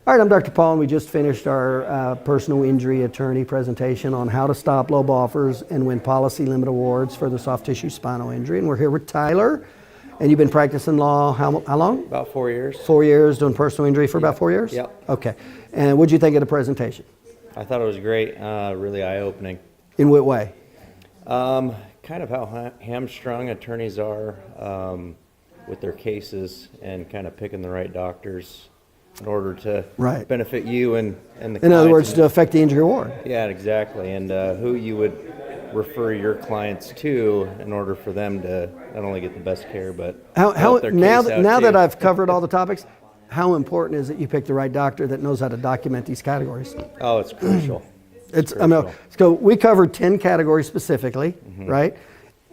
All right, I'm Dr. Paul, and we just finished our personal injury attorney presentation on how to stop low offers and win policy limit awards for the soft tissue spinal injury. And we're here with Tyler. And you've been practicing law how long? About 4 years. 4 years, doing personal injury for about 4 years? Yep. Okay. And what'd you think of the presentation? I thought it was great, really eye-opening. In what way? Kind of how hamstrung attorneys are with their cases and kind of picking the right doctors in order to benefit you and the In other words, to affect the injury award. Yeah, exactly. And who you would refer your clients to in order for them to not only get the best care, but now that too. I've covered all the topics, how important is it you pick the right doctor that knows how to document these categories? Oh, it's crucial. So we covered 10 categories specifically, right?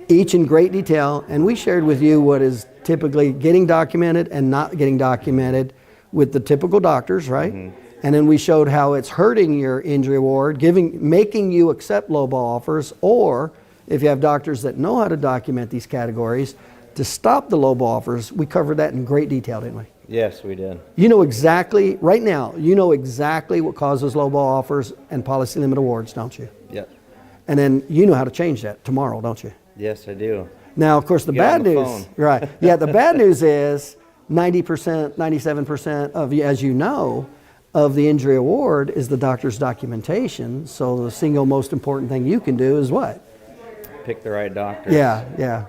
Each in great detail, and we shared with you what is typically getting documented and not getting documented with the typical doctors, right? And then we showed how it's hurting your injury award, making you accept lowball offers, or if you have doctors that know how to document these categories, to stop the lowball offers. We covered that in great detail, didn't we? Yes, we did. You know exactly, right now, you know exactly what causes lowball offers and policy limit awards, don't you? Yep. And then you know how to change that tomorrow, don't you? Yes, I do. Now, of course, the bad news, right? Yeah, the bad news is 90%, 97% of, as you know, of the injury award is the doctor's documentation. So the single most important thing you can do is what? Pick the right doctor. Yeah.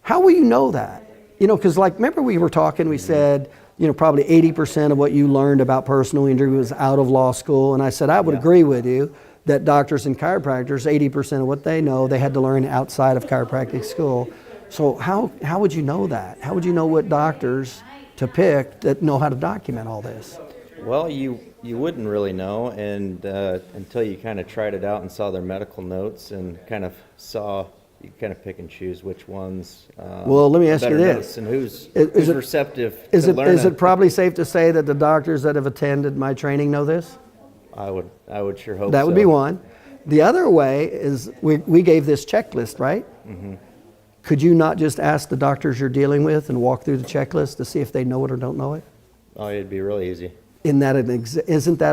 How will you know that? You know, because like, remember we were talking, we said, you know, probably 80% of what you learned about personal injury was out of law school. And I said, I would agree with you that doctors and chiropractors, 80% of what they know, they had to learn outside of chiropractic school. So how would you know that? How would you know what doctors to pick that know how to document all this? Well, you wouldn't really know, and until you kind of tried it out and saw their medical notes and kind of saw, you kind of pick and choose which ones. Well, let me ask you this: and who's receptive to learning. Is it probably safe to say that the doctors that have attended my training know this? I would sure hope that would be one. The other way is we gave this checklist, right? Could you not just ask the doctors you're dealing with and walk through the checklist to see if they know it or don't know it? Oh, it'd be really easy. Isn't that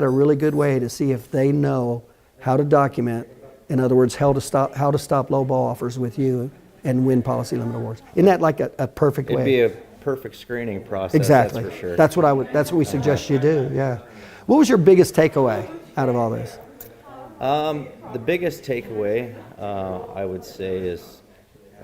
a really good way to see if they know how to document? In other words, how to stop low ball offers with you and win policy limit awards. Isn't that like a perfect way? It'd be a perfect screening process. Exactly. That's for sure. That's what we suggest you do. Yeah. What was your biggest takeaway out of all this? The biggest takeaway, I would say, is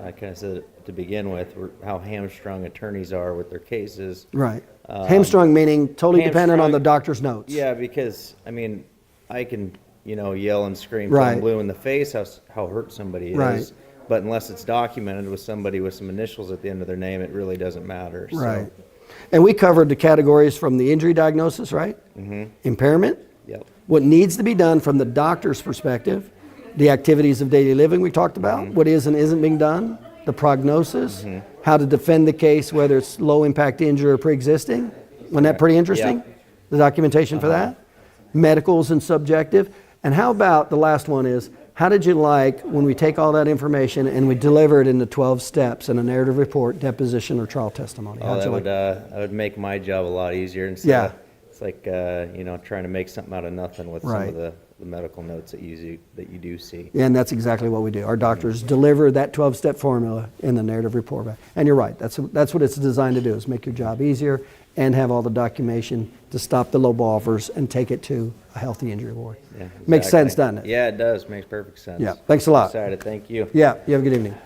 I kind of said it to begin with, how hamstrung attorneys are with their cases. Right. Hamstrung meaning totally dependent on the doctor's notes. Yeah, because, I mean, I can, yell and scream till I'm blue in the face how hurt somebody is. But unless it's documented with somebody with some initials at the end of their name, it really doesn't matter. Right. So. And we covered the categories from the injury diagnosis, right? Impairment. Yep. What needs to be done from the doctor's perspective, the activities of daily living we talked about, what is and isn't being done, the prognosis, how to defend the case, whether it's low impact injury or pre-existing. Wasn't that pretty interesting? Yeah. The documentation for that? Medicals and subjective. And how about the last one is, how did you like when we take all that information and we deliver it into 12 steps in a narrative report, deposition, or trial testimony? That would make my job a lot easier. Instead it's like, trying to make something out of nothing with some of the medical notes that you do see. And that's exactly what we do. Our doctors deliver that 12-step formula in the narrative report. And you're right. That's what it's designed to do, is make your job easier and have all the documentation to stop the low ball offers and take it to a healthy injury award. Yeah, exactly. Makes sense, doesn't it? Yeah, it does. Makes perfect sense. Yeah. Thanks a lot. Excited. Thank you. Yeah. You have a good evening.